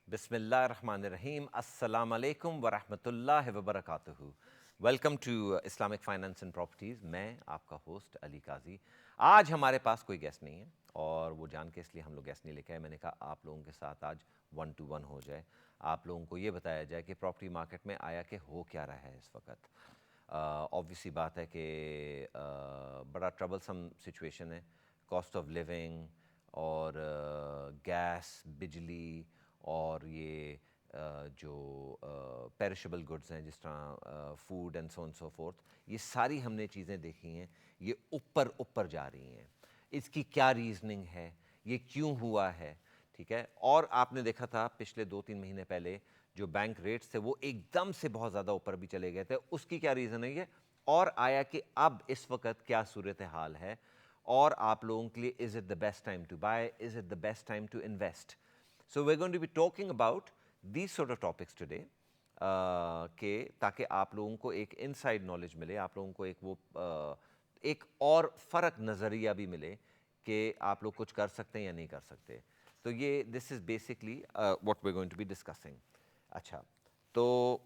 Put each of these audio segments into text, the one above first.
بسم اللہ الرحمن الرحیم. السلام علیکم ورحمۃ اللہ وبرکاتہ. Welcome to Islamic Finance and Properties. میں آپ کا ہوسٹ علی قاضی. آج ہمارے پاس کوئی گیسٹ نہیں ہے اور وہ جان کے اس لیے ہم لوگ گیسٹ نہیں لے کے آئے. میں نے کہا آپ لوگوں کے ساتھ آج 1 to 1 ہو جائے, آپ لوگوں کو یہ بتایا جائے کہ پراپرٹی مارکیٹ میں آیا کہ ہو کیا رہا ہے اس وقت. آبویسلی بات ہے کہ بڑا ٹربلسم سچویشن ہے. کاسٹ آف لیونگ اور گیس, بجلی اور یہ جو پیرشبل گڈز ہیں جس طرح food and so and so forth, یہ ساری ہم نے چیزیں دیکھی ہیں, یہ اوپر جا رہی ہیں. اس کی کیا ریزننگ ہے, یہ کیوں ہوا ہے, ٹھیک ہے. اور آپ نے دیکھا تھا پچھلے 2-3 مہینے پہلے جو بینک ریٹس تھے وہ ایک دم سے بہت زیادہ اوپر بھی چلے گئے تھے. اس کی کیا ریزن ہے یہ, اور آیا کہ اب اس وقت کیا صورتحال ہے, اور آپ لوگوں کے لیے is it the best time to buy, is it the best time to invest. So we're going to be talking about these sort of topics today, کہ تاکہ آپ لوگوں کو ایک انسائڈ نالج ملے, آپ لوگوں کو ایک وہ ایک اور فرق نظریہ بھی ملے کہ آپ لوگ کچھ کر سکتے ہیں یا نہیں کر سکتے. تو یہ this is basically what we going to be discussing. اچھا, تو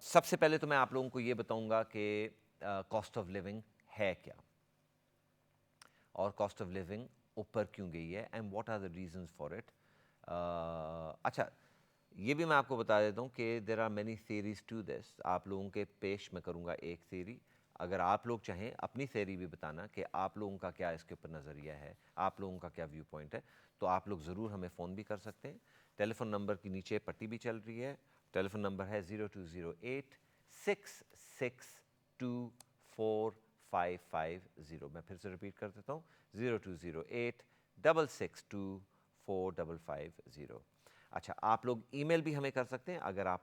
سب سے پہلے تو میں آپ لوگوں کو یہ بتاؤں گا کہ کاسٹ آف لیونگ ہے کیا, اور کاسٹ آف لیونگ اوپر کیوں گئی ہے, and what are the reasons for it. اچھا, یہ بھی میں آپ کو بتا دیتا ہوں کہ there are many theories to this. آپ لوگوں کے پیش میں کروں گا ایک تھیری, اگر آپ لوگ چاہیں اپنی تھیری بھی بتانا کہ آپ لوگوں کا کیا اس کے اوپر نظریہ ہے, آپ لوگوں کا کیا ویو پوائنٹ ہے, تو آپ لوگ ضرور ہمیں فون بھی کر سکتے ہیں. ٹیلی فون نمبر کی نیچے پٹی بھی چل رہی ہے. ٹیلی فون نمبر ہے 0208-662-4550. میں پھر سے ریپیٹ کر دیتا ہوں, 0208-662-4550. اچھا, آپ لوگ ای میل بھی ہمیں کر سکتے ہیں, اگر آپ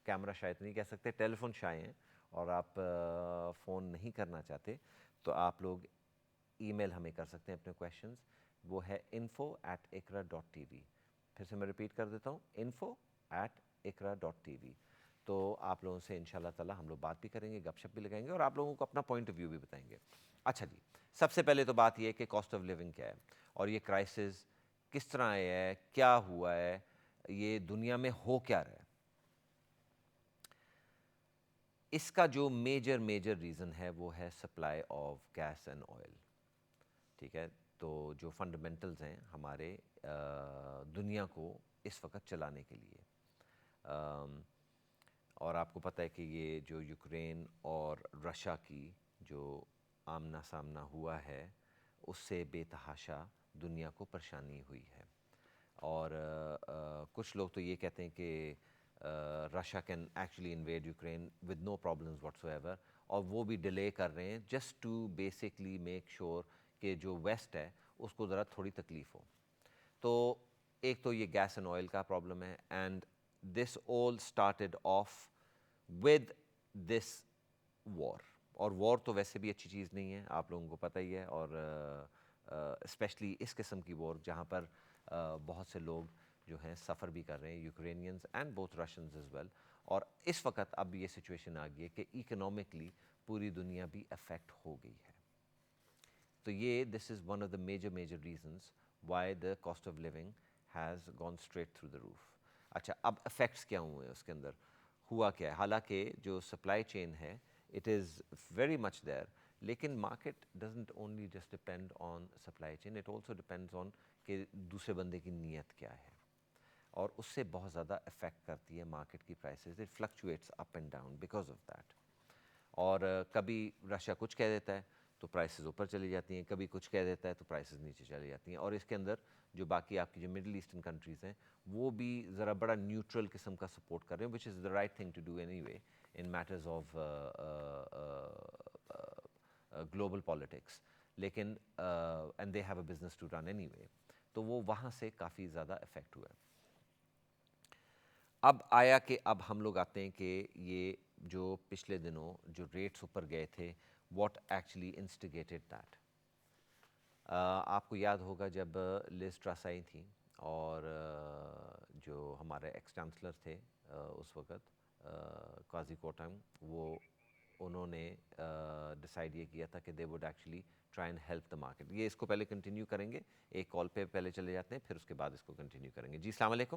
کیمرہ شاید نہیں کہہ سکتے, ٹیلی فون شائع ہیں اور آپ فون نہیں کرنا چاہتے, تو آپ لوگ ای میل ہمیں کر سکتے ہیں اپنے کویشچنز. وہ ہے info@iqra.tv. پھر سے میں ریپیٹ کر دیتا ہوں, info@iqra.tv. تو آپ لوگوں سے انشاءاللہ تعالی ہم لوگ بات بھی کریں گے, گپ شپ بھی لگائیں گے, اور آپ لوگوں کو اپنا پوائنٹ آف ویو بھی بتائیں گے. اچھا جی, سب سے پہلے تو بات یہ ہے کہ کاسٹ آف لیونگ کیا ہے, اور یہ کرائسس کس طرح آیا ہے, کیا ہوا ہے, یہ دنیا میں ہو کیا رہا ہے. اس کا جو میجر ریزن ہے وہ ہے supply of gas and oil, ٹھیک ہے. تو جو فنڈامنٹلز ہیں ہمارے دنیا کو اس وقت چلانے کے لیے, اور آپ کو پتہ ہے کہ یہ جو یوکرین اور رشیا کی جو آمنا سامنا ہوا ہے, اس سے بے تحاشا دنیا کو پریشانی ہوئی ہے. اور کچھ لوگ تو یہ کہتے ہیں کہ Russia can actually invade Ukraine with no problems whatsoever, اور وہ بھی ڈیلے کر رہے ہیں just to basically make sure کہ جو ویسٹ ہے اس کو ذرا تھوڑی تکلیف ہو. تو ایک تو یہ گیس اینڈ آئل کا پرابلم ہے, and this all started off with this war. اور وار تو ویسے بھی اچھی چیز نہیں ہے, آپ لوگوں کو پتہ ہی ہے, اور اسپیشلی اس قسم کی وار جہاں پر بہت سے لوگ جو ہیں سفر بھی کر رہے ہیں, Ukrainians and both Russians as well. اور اس وقت اب یہ سچویشن آ گئی ہے کہ اکنامکلی پوری دنیا بھی افیکٹ ہو گئی ہے. تو یہ this is one of the major reasons why the cost of living has gone straight through the roof. اچھا, اب افیکٹس کیا ہوئے ہیں, اس کے اندر ہوا کیا ہے. حالانکہ جو سپلائی چین ہے it is very much there, لیکن market doesn't only just depend on supply chain, it also depends on کہ دوسرے بندے کی نیت کیا ہے, اور اس سے بہت زیادہ افیکٹ کرتی ہے مارکیٹ کی prices. It fluctuates up and down because of that. اور کبھی رشیا کچھ کہہ دیتا ہے تو پرائسز اوپر چلی جاتی ہیں, کبھی کچھ کہہ دیتا ہے تو پرائسز نیچے چلی جاتی ہیں. اور اس کے اندر جو باقی آپ کی جو مڈل ایسٹرن کنٹریز ہیں وہ بھی ذرا بڑا نیوٹرل قسم کا سپورٹ کر رہے ہیں, which is the right thing to do anyway in matters of global politics. لیکن and they have a business to run anyway, تو وہ وہاں سے کافی زیادہ افیکٹ ہوا ہے. اب آیا کہ اب ہم لوگ آتے ہیں کہ یہ جو پچھلے دنوں جو ریٹس اوپر گئے تھے, واٹ ایکچولی انسٹیگیٹڈ دیٹ. آپ کو یاد ہوگا جب لیز ٹرس آئی تھیں, اور جو ہمارے ایکس چانسلر تھے اس وقت قاضی کوٹم, وہ انہوں نے ڈیسائیڈ یہ کیا تھا کہ they would actually try and help the market. یہ اس کو پہلے کنٹینیو کریں گے, ایک کال پہ پہلے چلے جاتے ہیں, پھر اس کے بعد اس کو کنٹینیو کریں گے. جی السلام علیکم.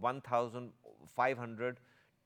1,500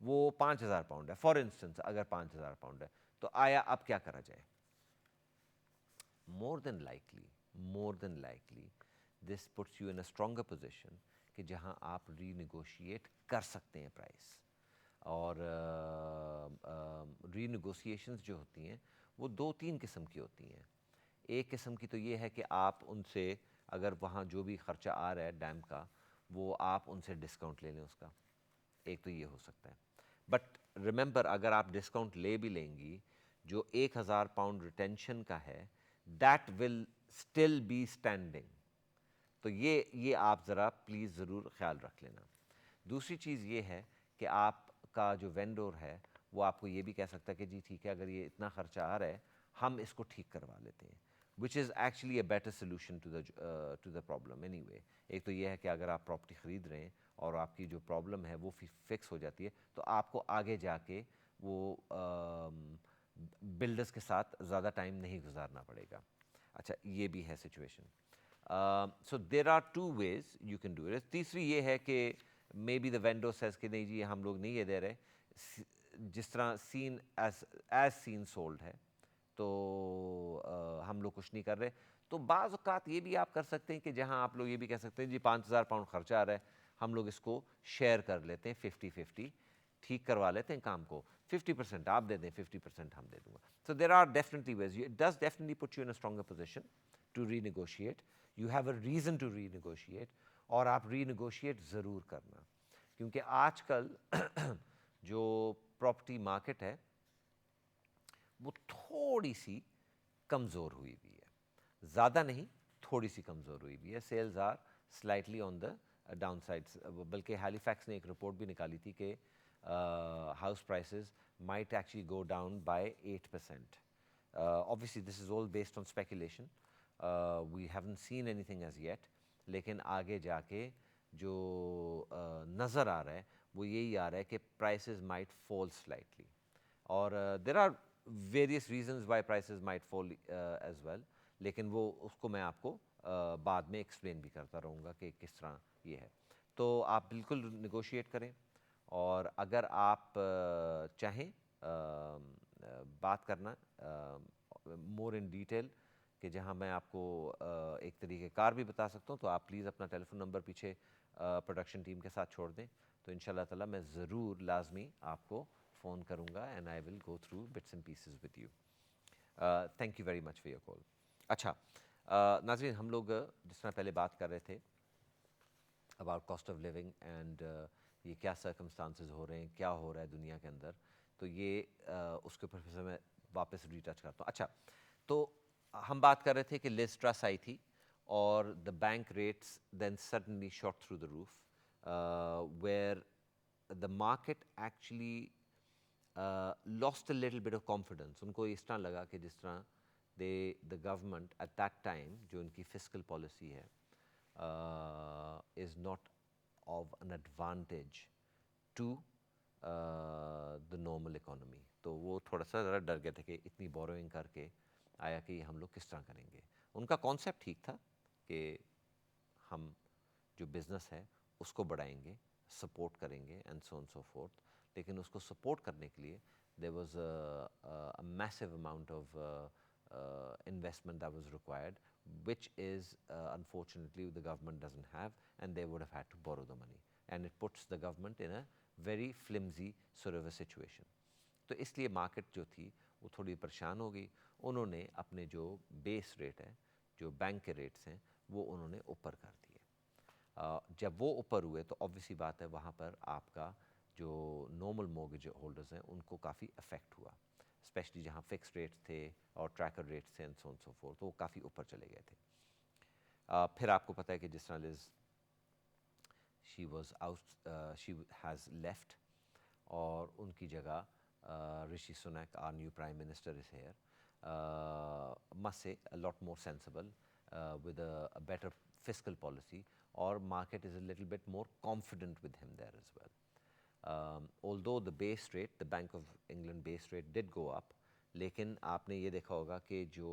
وہ 5,000 پاؤنڈ ہے فار انسٹنس. اگر 5,000 پاؤنڈ ہے تو آیا اب کیا کرا جائے؟ More than likely this puts you in a stronger position کہ جہاں آپ ری نیگوشیٹ کر سکتے ہیں پرائس. اور ری نیگوسیشنز جو ہوتی ہیں وہ 2-3 قسم کی ہوتی ہیں. ایک قسم کی تو یہ ہے کہ آپ ان سے اگر وہاں جو بھی خرچہ آ رہا ہے ڈیم کا وہ آپ ان سے ڈسکاؤنٹ لے لیں اس کا. ایک تو یہ ہو سکتا ہے. بٹ ریممبر اگر آپ ڈسکاؤنٹ لے بھی لیں گی جو 1,000 پاؤنڈ ریٹینشن کا ہے that will still be standing. تو یہ آپ ذرا پلیز ضرور خیال رکھ لینا. دوسری چیز یہ ہے کہ آپ کا جو وینڈور ہے وہ آپ کو یہ بھی کہہ سکتا ہے کہ جی ٹھیک ہے اگر یہ اتنا خرچہ آ رہا ہے ہم اس کو ٹھیک کروا لیتے ہیں, which is actually a better solution to the problem anyway. ایک تو یہ ہے کہ اگر آپ پراپرٹی خرید رہے ہیں اور آپ کی جو پرابلم ہے وہ فکس ہو جاتی ہے تو آپ کو آگے جا کے وہ بلڈرز کے ساتھ زیادہ ٹائم نہیں گزارنا پڑے گا. اچھا یہ بھی ہے situation. So there are 2 ways you can do it. تیسری یہ ہے کہ مے بی دا وینڈور سیز کہ نہیں جی ہم لوگ نہیں یہ دے رہے, جس طرح سین ایز سین سولڈ ہے تو ہم لوگ کچھ نہیں کر رہے. تو بعض اوقات یہ بھی آپ کر سکتے ہیں کہ جہاں آپ لوگ یہ بھی کہہ سکتے ہیں جی 5,000 پاؤنڈ خرچہ آ رہا ہے ہم لوگ اس کو شیئر کر لیتے ہیں 50-50, ٹھیک کروا لیتے ہیں کام کو. 50% آپ دے دیں 50% ہم دے دوں گا. So there are definitely ways. It does definitely put you in a stronger position to renegotiate. You have a reason to renegotiate, اور آپ ری نیگوشیٹ ضرور کرنا. کیونکہ آج کل جو پراپرٹی مارکیٹ ہے وہ تھوڑی سی کمزور ہوئی ہوئی ہے, زیادہ نہیں تھوڑی سی کمزور ہوئی ہوئی ہے. Sales are slightly on the down sides. بلکہ ہیلی فیکس نے ایک رپورٹ بھی نکالی تھی کہ house prices might actually go down by 8%. Obviously this is all based on speculation. We haven't seen anything as yet. لیکن آگے جا کے جو نظر آ رہا ہے وہ یہی آ رہا ہے کہ prices might fall slightly. اور there are various reasons why prices might fall as well. لیکن وہ اس کو میں آپ کو بعد میں ایکسپلین بھی کرتا رہوں گا کہ کس طرح یہ ہے. تو آپ بالکل نیگوشیٹ کریں, اور اگر آپ چاہیں بات کرنا مور ان ڈیٹیل کہ جہاں میں آپ کو ایک طریقہ کار بھی بتا سکتا ہوں, تو آپ پلیز اپنا ٹیلی فون نمبر پیچھے پروڈکشن ٹیم کے ساتھ چھوڑ دیں, تو ان شاء اللہ تعالیٰ میں ضرور لازمی آپ کو فون کروں گا and I will go through bits and pieces with you. Thank you very much for your call. اچھا ناظرین, ہم لوگ جس طرح پہلے بات کر رہے تھے about cost of living and یہ کیا سرکمسٹانسز ہو رہے ہیں, کیا ہو رہا ہے دنیا کے اندر, تو یہ اس کے اوپر پھر سے میں واپس ری ٹچ کرتا ہوں. اچھا تو ہم بات کر رہے تھے کہ لیز ٹرس آئی تھی اور the bank rates then suddenly shot through the roof where the market actually lost a little bit of confidence. ان کو اس طرح لگا کہ جس طرح the government at that time جو ان کی فسکل پالیسی ہے is not of an advantage to the normal economy. تو وہ تھوڑا سا ذرا ڈر گئے تھے کہ اتنی بوروئنگ کر کے آیا کہ ہم لوگ کس طرح کریں گے. ان کا کانسیپٹ ٹھیک تھا کہ ہم جو بزنس ہے اس کو بڑھائیں گے, سپورٹ کریں گے and so on so forth. لیکن اس کو سپورٹ کرنے کے لیے there was a massive amount of investment that was required, which is unfortunately the government doesn't have, and they would have had to borrow the money, and it puts the government in a very flimsy sort of a situation. تو اس لیے market جو تھی وہ تھوڑی پریشان ہو گئی. انہوں نے اپنے جو بیس ریٹ ہے, جو بینک کے ریٹس ہیں, وہ انہوں نے اوپر کر دیے. جب وہ اوپر ہوئے تو obviously بات ہے وہاں پر آپ کا جو نارمل مورگیج ہولڈرز ہیں ان کو کافی افیکٹ ہوا, اسپیشلی جہاں فکس ریٹس تھے اور ٹریکر ریٹس تھے and so on so forth, تو وہ کافی اوپر چلے گئے تھے. پھر آپ کو پتہ ہے کہ جس طرح Liz she was out, she has left, اور ان کی جگہ Rishi Sunak are new prime minister is here, must say a lot more sensible with a better fiscal policy, or market is a little bit more confident with him there as well. Although the base rate, the Bank of England base rate did go up, لیکن آپ نے یہ دیکھا ہوگا کہ جو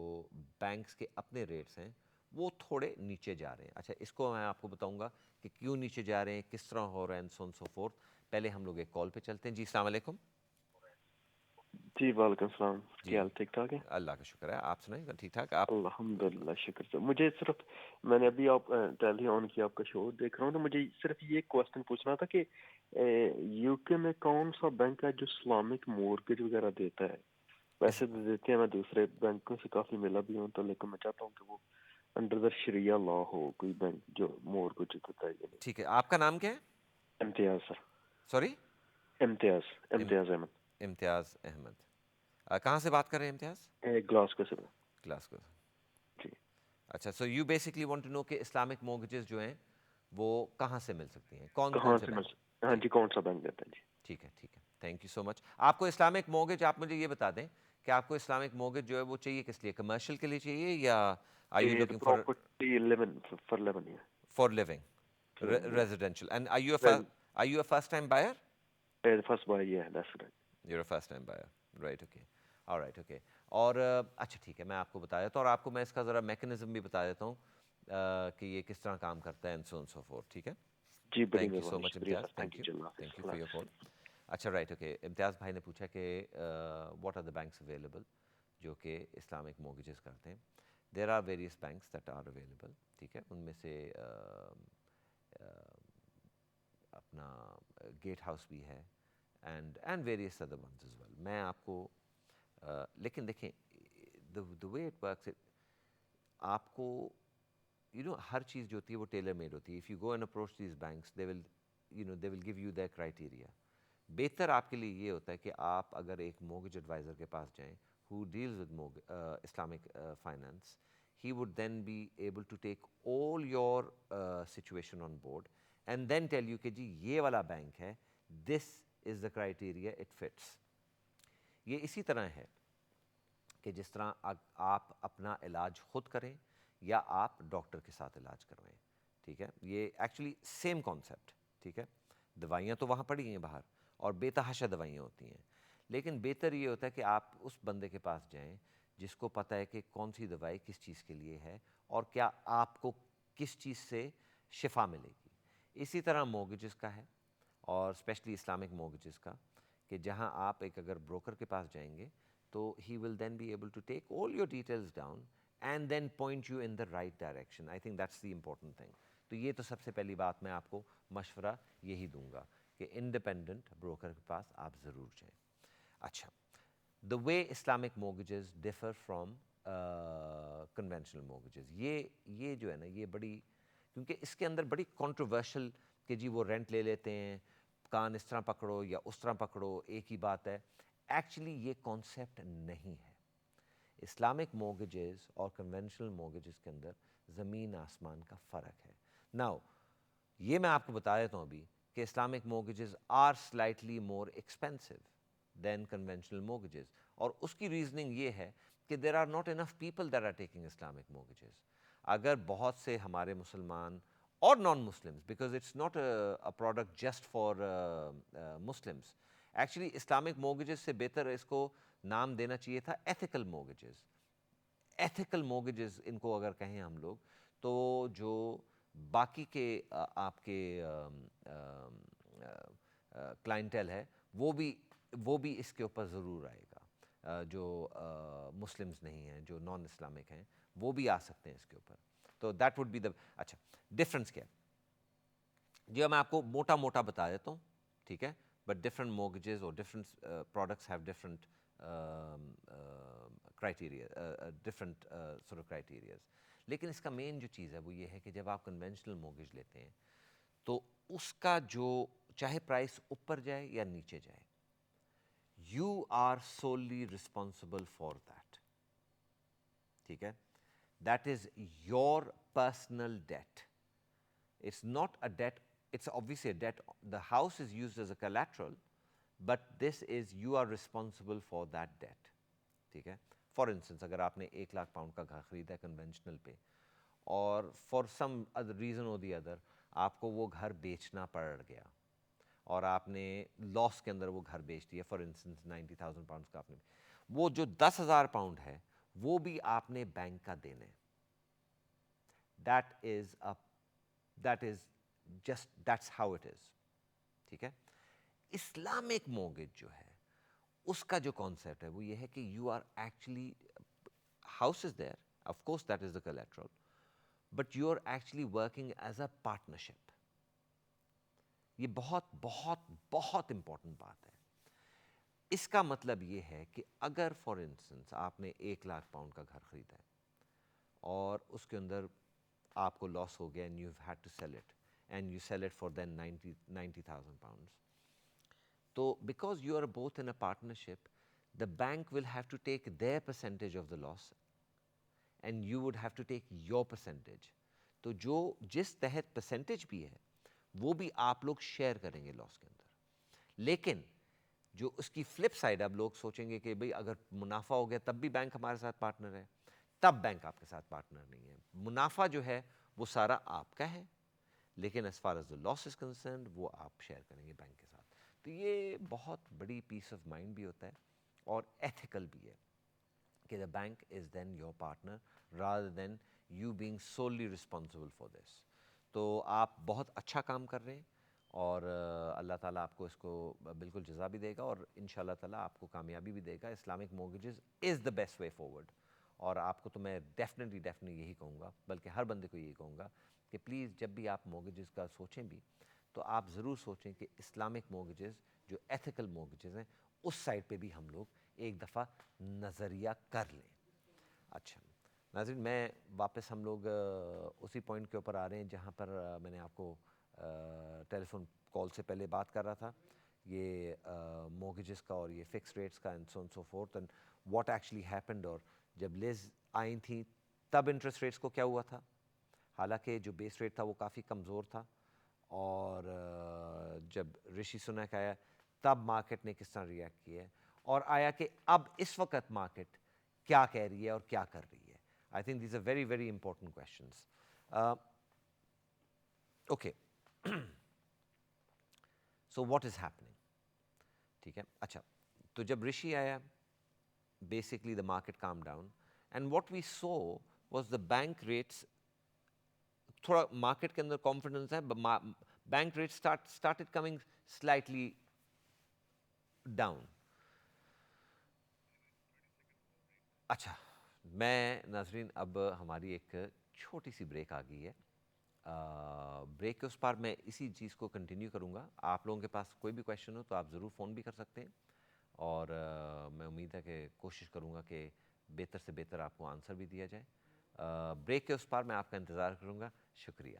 banks کے اپنے ریٹس ہیں وہ تھوڑے نیچے جا رہے ہیں. اچھا اس کو میں آپ کو بتاؤں گا کہ کیوں نیچے جا رہے ہیں, کس طرح ہو رہا ہے and so on so forth. پہلے ہم لوگ ایک کال پہ چلتے ہیں. جی السلام علیکم. جی وعلیکم السلام. کیا حال ٹھیک ٹھاک ہے؟ اللہ کا شکر ہے, آپ سنائیں ٹھیک ٹھاک آپ؟ الحمد للہ شکر سے. مجھے صرف میں نے ابھی آپ ٹیلی آن کیا آپ کا شو دیکھ رہا ہوں, تو مجھے صرف یہ کوشچن پوچھنا تھا کہ یو کے میں کون سا بینک ہے جو اسلامک مورگیج وغیرہ دیتا ہے؟ ویسے تو دیتے ہیں, میں دوسرے بینکوں سے کافی ملا بھی ہوں, تو لیکن میں چاہتا ہوں کہ وہ انڈر دا شریعہ لا ہو کوئی بینک جو مورگیج دیتا ہے. ٹھیک ہے, آپ کا نام کیا ہے؟ امتیاز سر. سوری, امتیاز احمد. امتیاز احمد. کہاں سے بات کر رہے ہیں امتیاز؟ گلاسکو سے. گلاسکو. جی اچھا, so you basically want to know کہ اسلامک مورگیجز جو ہیں وہ کہاں سے مل سکتی ہیں, کون کہاں سے سے بینک؟ ہاں جی, کون سا بینک دیتا ہے؟ جی ٹھیک ہے, ٹھیک ہے, تھینک یو سو مچ. آپ کو اسلامک مورگیج, آپ مجھے یہ بتا دیں کہ آپ کو اسلامک مورگیج جو ہے وہ چاہیے کس لیے, کمرشل کے لیے چاہیے یا are you looking for property for living for living residential, and are you a first time buyer? First buy, yeah, that's right. You a first time buyer, right, okay, alright, okay. اور اچھا ٹھیک ہے, میں آپ کو بتا دیتا ہوں, اور آپ کو میں اس کا ذرا میکینزم بھی بتا دیتا ہوں کہ یہ کس طرح کام کرتا ہے, and so on so forth. ٹھیک ہے, جی بڑی تھینک یو سو مہربانی, مچ شکریہ امتیاز, سر. تھینک یو, اللہ تھینک یو حافظ. For your call. اچھا رائٹ, اوکے. امتیاز بھائی نے پوچھا کہ what are the banks available جو کہ اسلامک مورگیجز کرتے ہیں. There are various banks that are available. ٹھیک ہے, ان میں سے اپنا گیٹ ہاؤس بھی ہے, and various other ones as well. میں آپ کو لیکن دیکھیں the way it works, آپ کو ہر چیز جو ہوتی ہے وہ ٹیلر میڈ ہوتی ہے. if you go and approach these banks, they will give you their criteria. بہتر آپ کے لیے یہ ہوتا ہے کہ آپ اگر ایک mortgage advisor کے پاس جائیں who deals with Islamic finance, he would then be able to take all your situation on board and then tell you کہ جی یہ والا بینک ہے, this is the criteria, it fits. یہ اسی طرح ہے کہ جس طرح آپ اپنا علاج خود کریں یا آپ ڈاکٹر کے ساتھ علاج کروائیں. ٹھیک ہے, یہ ایکچولی سیم کانسیپٹ. ٹھیک ہے, دوائیاں تو وہاں پڑی ہیں باہر اور بے تحاشا دوائیاں ہوتی ہیں, لیکن بہتر یہ ہوتا ہے کہ آپ اس بندے کے پاس جائیں جس کو پتہ ہے کہ کون سی دوائی کس چیز کے لیے ہے اور کیا آپ کو کس چیز سے شفا ملے گی. اسی طرح مورگیجز کا ہے, اور اسپیشلی اسلامک مورگیجز کا, کہ جہاں آپ ایک اگر بروکر کے پاس جائیں گے تو he will then be able to take all your details down and then point you in the right direction. I think that's the important thing. تو یہ تو سب سے پہلی بات میں آپ کو مشورہ یہی دوں گا کہ انڈیپینڈنٹ بروکر کے پاس آپ ضرور جائیں. اچھا, the way Islamic mortgages differ from conventional mortgages, یہ جو ہے نا, یہ بڑی, کیونکہ اس کے اندر بڑی کنٹروورشل کہ جی وہ رینٹ لے لیتے ہیں, کان اس طرح پکڑو یا اس طرح پکڑو, ایک ہی بات ہے. ایکچولی یہ کانسیپٹ نہیں ہے. اسلامک مورگیجز اور کنونشنل مورگیجز کے اندر زمین آسمان کا فرق ہے. ناؤ یہ میں آپ کو بتا دیتا ہوں ابھی کہ Islamic mortgages are slightly more expensive than conventional mortgages, اور اس کی ریزننگ یہ ہے کہ there are not enough people that are taking Islamic mortgages. اگر بہت سے ہمارے مسلمان اور non Muslims, because it's not a product just for Muslims, actually Islamic mortgages سے بہتر اس کو نام دینا چاہیے تھا ایتھیکل مورگیجز. ایتھیکل مورگیجز ان کو اگر کہیں ہم لوگ, تو جو باقی کے آپ کے کلائنٹیل ہے وہ بھی اس کے اوپر ضرور آئے گا. جو مسلمز نہیں ہیں, جو نان اسلامک ہیں, وہ بھی آ سکتے ہیں اس کے اوپر. تو دیٹ وڈ بی دا. اچھا, ڈفرینس کیا ہے جو میں آپ کو موٹا موٹا بتا دیتا ہوں. ٹھیک ہے, but different mortgages or different products have different criteria, different sort of criterias. لیکن اس کا مین جو چیز ہے وہ یہ ہے کہ جب آپ کنونشنل مورگیج لیتے ہیں تو اس کا جو چاہے پرائس اوپر جائے یا نیچے جائے, you are solely responsible for that. ٹھیک ہے, that is your personal debt. It's not a debt, it's obviously a debt. The house is used as a collateral, but this is, you are responsible for that debt. ٹھیک ہے, for instance اگر آپ نے 1,00,000 pound کا گھر خریدا ہے conventional پہ, اور فار سم ریزن اور دی ادر آپ کو وہ گھر بیچنا پڑ گیا اور آپ نے لاس کے اندر وہ گھر بیچ دیا, فار انسٹنس 90,000 پاؤنڈس کا آپ نے, وہ جو 10,000 پاؤنڈ ہے وہ بھی آپ نے بینک کا دینے. That is just, that's how it is. ٹھیک ہے, اسلامک مورگیج جو ہے اس کا جو کانسیپٹ ہے وہ یہ ہے کہ you are actually house is there, of course that is the collateral, but you are actually working as a partnership. یہ بہت بہت بہت امپورٹنٹ بات ہے. اس کا مطلب یہ ہے کہ اگر فار انسٹنس آپ نے 1,00,000 کا گھر خریدا ہے اور اس کے اندر آپ کو لاس ہو گیا and you've had to sell it and you sell it for then 90,000 pounds. تو because you are both in a partnership, the bank will have to take their percentage of the loss and you would have to take your percentage. تو جو جس تحت percentage بھی ہے وہ بھی آپ لوگ شیئر کریں گے لاس کے اندر. لیکن جو اس کی فلپ سائڈ اب لوگ سوچیں گے کہ بھئی اگر منافع ہو گیا تب بھی بینک ہمارے ساتھ پارٹنر ہے. تب بینک آپ کے ساتھ پارٹنر نہیں ہے. منافع جو ہے وہ سارا آپ کا ہے لیکن as far as the loss is concerned وہ آپ شیئر کریں گے بینک کے ساتھ. تو یہ بہت بڑی پیس آف مائنڈ بھی ہوتا ہے اور ایتھیکل بھی ہے کہ the bank is then your partner rather than you being solely responsible for this. تو آپ بہت اچھا کام کر رہے ہیں اور اللہ تعالیٰ آپ کو اس کو بالکل جزا بھی دے گا اور ان شاء اللہ تعالیٰ آپ کو کامیابی بھی دے گا. Islamic mortgages is the best way forward. اور آپ کو تو میں ڈیفینیٹلی یہی کہوں گا, بلکہ ہر بندے کو یہی کہوں گا کہ پلیز جب بھی آپ mortgages کا سوچیں بھی تو آپ ضرور سوچیں کہ اسلامک mortgages جو ایتھیکل mortgages ہیں اس سائڈ پہ بھی ہم لوگ ایک دفعہ نظریہ کر لیں. اچھا ناظرین, میں واپس ہم لوگ اسی پوائنٹ کے اوپر آ رہے ہیں جہاں پر میں نے آپ کو ٹیلی فون کال سے پہلے بات کر رہا تھا, یہ mortgages کا اور یہ فکس ریٹس کا and so on so forth and what actually happened. اور جب لیز آئی تھیں تب انٹرسٹ ریٹس کو کیا ہوا تھا, حالانکہ جو بیس ریٹ تھا وہ کافی کمزور تھا, اور جب رشی سنک آیا تب مارکیٹ نے کس طرح ریئیکٹ کیا ہے, اور آیا کہ اب اس وقت مارکیٹ کیا کہہ رہی ہے اور کیا کر رہی ہے. I think these are very very important questions. Okay, so what is happening. ٹھیک ہے, اچھا تو جب رشی آیا basically the market came down and what we saw was the bank rates, تھوڑا مارکیٹ کے اندر کانفیڈنس ہے, bank rate started coming slightly down. اچھا میں ناظرین اب ہماری ایک چھوٹی سی بریک آ گئی ہے. بریک کے اس پار میں اسی چیز کو کنٹینیو کروں گا. آپ لوگوں کے پاس کوئی بھی کویشچن ہو تو آپ ضرور فون بھی کر سکتے ہیں, اور میں امید ہے کہ کوشش کروں گا کہ بہتر سے بہتر آپ کو آنسر بھی دیا جائے. بریک کے اس پار میں آپ کا انتظار کروں گا. شکریہ.